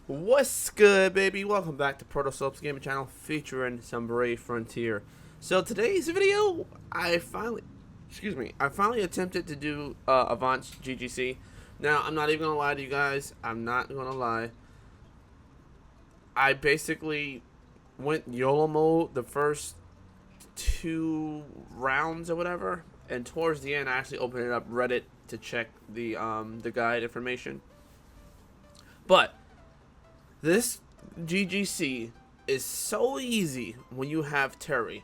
What's good, baby? Welcome back to Protoscope's gaming channel featuring some Brave Frontier. So today's video, I finally attempted to do Avant GGC. Now, I'm not even gonna lie to you guys. I'm not gonna lie. I basically went Yolo mode the first 2 rounds or whatever, and towards the end, I actually opened it up Reddit to check the guide information. But this GGC is so easy when you have Terry.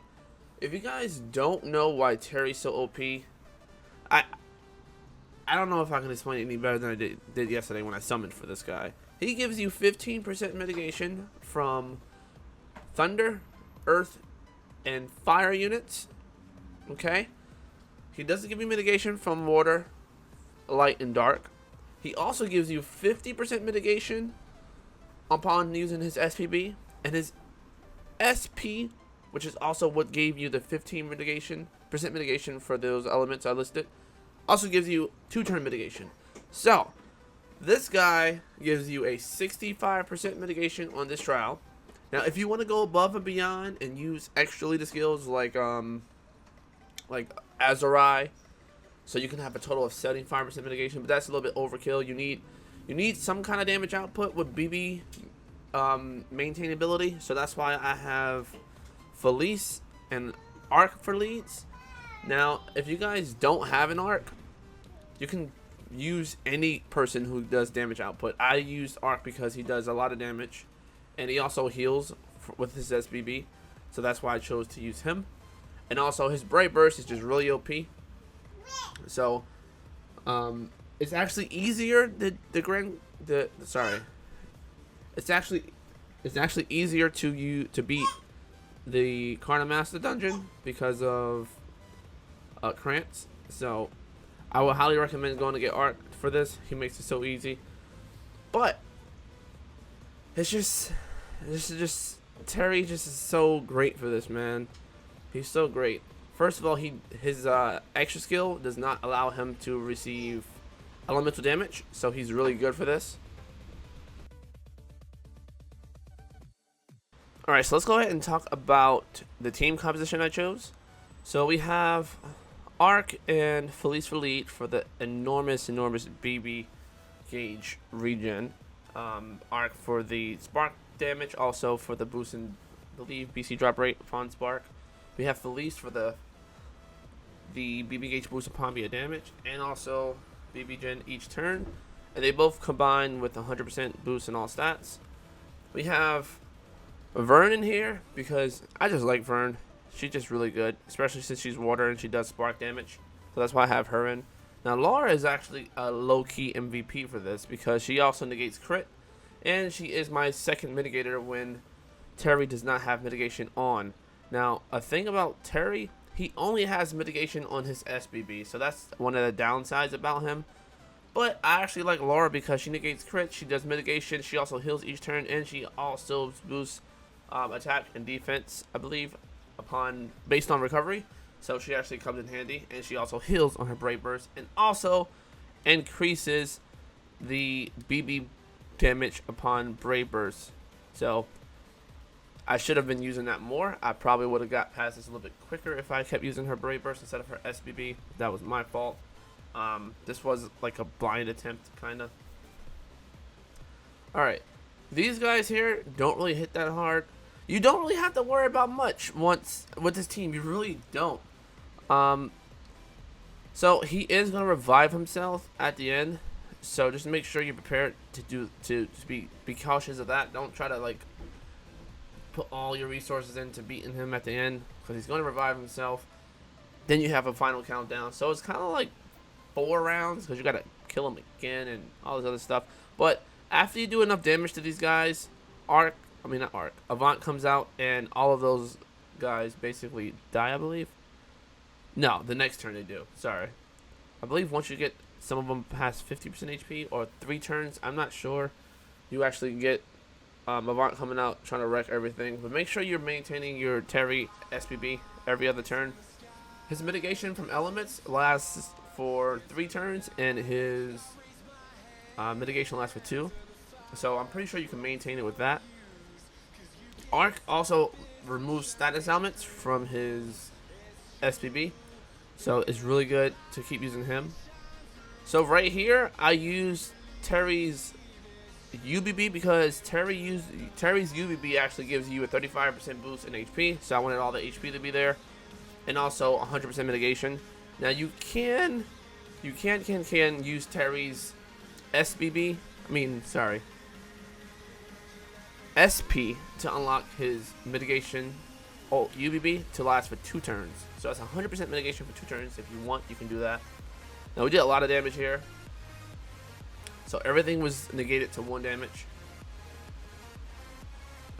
If you guys don't know why Terry's so OP, I don't know if I can explain it any better than I did yesterday when I summoned for this guy. He gives you 15% mitigation from thunder, earth, and fire units. Okay? He doesn't give you mitigation from water, light, and dark. He also gives you 50% mitigation upon using his SPB, and his SP, which is also what gave you the 15% mitigation for those elements I listed, also gives you 2-turn mitigation. So this guy gives you a 65% mitigation on this trial. Now, if you want to go above and beyond and use extra leader skills like Azurai, so you can have a total of 75% mitigation, but that's a little bit overkill. You need some kind of damage output with BB maintainability, so that's why I have Felice and Arc for leads. Now, if you guys don't have an Arc, you can use any person who does damage output. I used Arc because he does a lot of damage, and he also heals with his SBB, so that's why I chose to use him. And also, his Bright Burst is just really OP. So, it's actually easier It's actually easier to beat the Carna Master dungeon because of Krantz. So I would highly recommend going to get Arc for this. He makes it so easy. But Terry just is so great for this, man. He's so great. First of all, his extra skill does not allow him to receive elemental damage, so he's really good for this. Alright, so let's go ahead and talk about the team composition I chose. So we have Arc and Felice for lead for the enormous BB gauge regen. Arc for the spark damage, also for the boost in, I believe, BC drop rate upon spark. We have Felice for the BB gauge boost upon BA damage, and also BB gen each turn. And they both combine with 100% boost in all stats. We have Vern in here because I just like Vern. She's just really good, especially since she's water and she does spark damage. So that's why I have her in. Now, Laura is actually a low-key MVP for this because she also negates crit, and she is my second mitigator when Terry does not have mitigation on. Now, a thing about Terry, he only has mitigation on his SBB, so that's one of the downsides about him. But I actually like Laura because she negates crit, she does mitigation, she also heals each turn, and she also boosts attack and defense, I believe, based on recovery. So she actually comes in handy, and she also heals on her Brave Burst, and also increases the BB damage upon Brave Burst. So I should have been using that more. I probably would have got past this a little bit quicker if I kept using her Brave Burst instead of her SBB. That was my fault. This was like a blind attempt, kind of. Alright. These guys here don't really hit that hard. You don't really have to worry about much once with this team. You really don't. So he is going to revive himself at the end. So just make sure you're prepared to be cautious of that. Don't try to like put all your resources into beating him at the end, because he's going to revive himself. Then you have a final countdown. So it's kind of like 4 rounds because you got to kill him again and all this other stuff. But after you do enough damage to these guys, Avant comes out and all of those guys basically die, I believe. No, the next turn they do. Sorry. I believe once you get some of them past 50% HP or 3 turns, I'm not sure, you actually get Avant coming out trying to wreck everything. But make sure you're maintaining your Terry SPB every other turn. His mitigation from elements lasts for 3 turns, and his mitigation lasts for 2. So I'm pretty sure you can maintain it with that. Arc also removes status elements from his SPB, so it's really good to keep using him. So right here, I use Terry's UBB because Terry's UBB actually gives you a 35% boost in HP, so I wanted all the HP to be there, and also 100% mitigation. Now you can use Terry's SBB. SP to unlock his mitigation UBB to last for 2 turns. So that's 100% mitigation for 2 turns. If you want, you can do that. Now we did a lot of damage here. So everything was negated to 1 damage.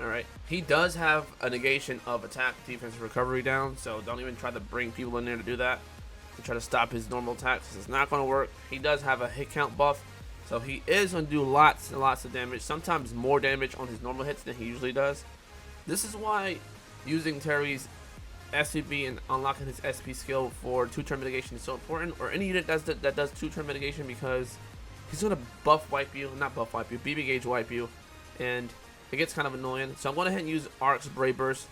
Alright. He does have a negation of attack, defense, recovery down. So don't even try to bring people in there to do that. To try to stop his normal attacks. It's not going to work. He does have a hit count buff. So he is going to do lots and lots of damage. Sometimes more damage on his normal hits than he usually does. This is why using Terry's SCB and unlocking his SP skill for 2-turn mitigation is so important. Or any unit that does 2-turn mitigation, because he's going to buff wipe you. Not buff wipe you. BB gauge wipe you. And it gets kind of annoying. So I'm going ahead and use Arc's Brave Burst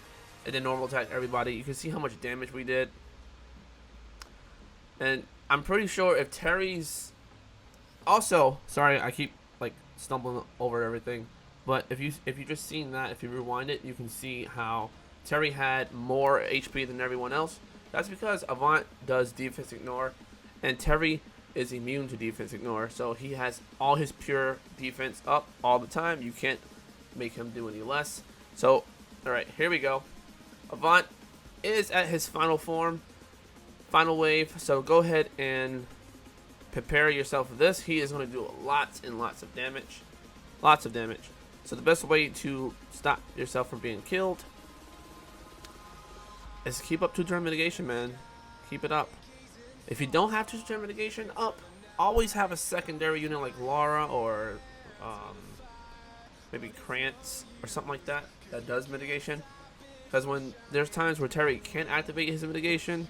and then normal attack everybody. You can see how much damage we did. And I'm pretty sure if Terry's... Also, sorry, I keep like stumbling over everything. But if you just seen that, if you rewind it, you can see how Terry had more HP than everyone else. That's because Avant does defense ignore, and Terry is immune to defense ignore. So he has all his pure defense up all the time. You can't make him do any less. So, alright, here we go. Avant is at his final form, final wave. So go ahead and prepare yourself for this. He is going to do lots and lots of damage. Lots of damage. So the best way to stop yourself from being killed is keep up 2-turn mitigation, man. Keep it up. If you don't have 2-turn mitigation up, always have a secondary unit like Laura or maybe Krantz or something like that that does mitigation. Because when there's times where Terry can't activate his mitigation,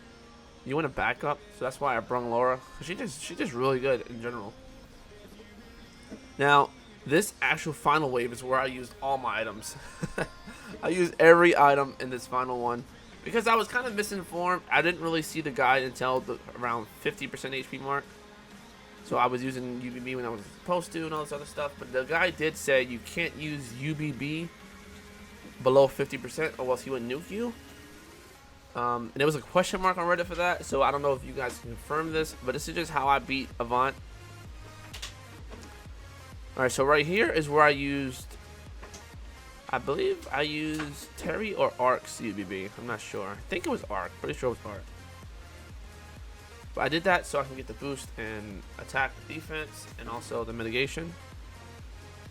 you want to back up. So that's why I brung Laura. She's just really good in general. Now, this actual final wave is where I used all my items. I used every item in this final one because I was kind of misinformed. I didn't really see the guide until around 50% HP mark. So I was using UBB when I was supposed to and all this other stuff. But the guy did say you can't use UBB below 50% or else he would nuke you. And there was a question mark on Reddit for that. So I don't know if you guys can confirm this. But this is just how I beat Avant. Alright, so right here is where I used, I believe I used Terry or Arc's UBB. I'm not sure. I think it was Arc. Pretty sure it was Arc. But I did that so I can get the boost and attack, defense, and also the mitigation.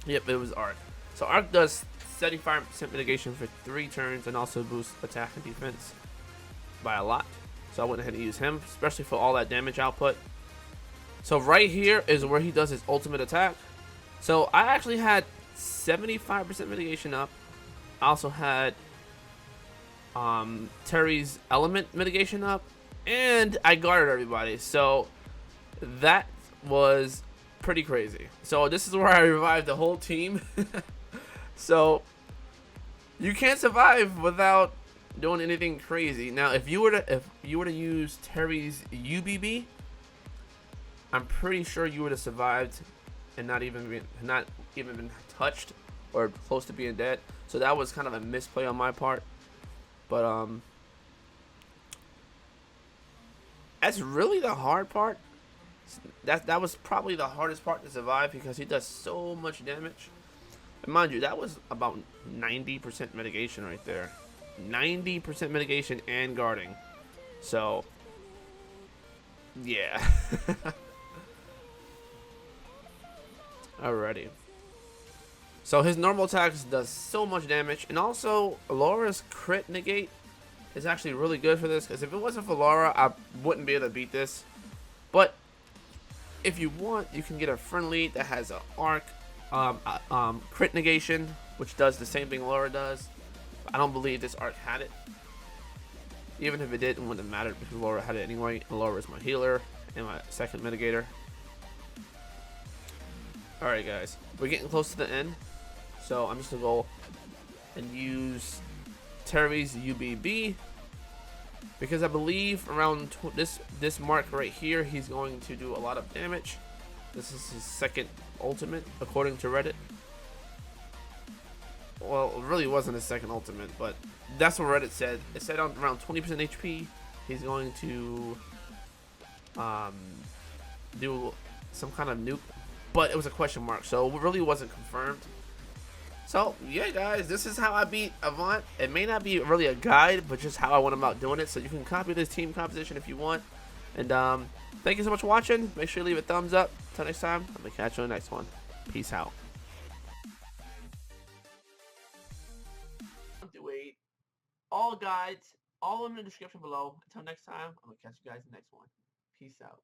Yep, it was Arc. So Arc does 75% mitigation for 3 turns and also boosts attack and defense by a lot. So I went ahead and used him, especially for all that damage output. So right here is where he does his ultimate attack. So I actually had 75% mitigation up. I also had Terry's element mitigation up, and I guarded everybody. So that was pretty crazy. So this is where I revived the whole team. So you can't survive without doing anything crazy. Now, if you were to use Terry's UBB, I'm pretty sure you would have survived and not even been touched or close to being dead. So that was kind of a misplay on my part. But that's really the hard part. That was probably the hardest part to survive because he does so much damage. And mind you, that was about 90% mitigation right there. 90% mitigation and guarding. So yeah. Alrighty. So his normal attacks does so much damage, and also Laura's crit negate is actually really good for this, because if it wasn't for Laura, I wouldn't be able to beat this. But if you want, you can get a friendly that has a arc crit negation, which does the same thing Laura does. I don't believe this arc had it. Even if it did, it wouldn't have mattered because Laura had it anyway. And Laura is my healer and my second mitigator. Alright guys, we're getting close to the end, so I'm just gonna go and use Terry's UBB because I believe around this mark right here he's going to do a lot of damage. This is his second ultimate according to Reddit. Well, it really wasn't his second ultimate, but that's what Reddit said. It said on around 20% HP he's going to do some kind of nuke, but it was a question mark, so it really wasn't confirmed. So yeah guys, this is how I beat Avant. It may not be really a guide, but just how I went about doing it, so you can copy this team composition if you want. And thank you so much for watching. Make sure you leave a thumbs up. Until next time, I'm gonna catch you on the next one. Peace out. All guides, all in the description below. Until next time, I'm gonna catch you guys in the next one. Peace out.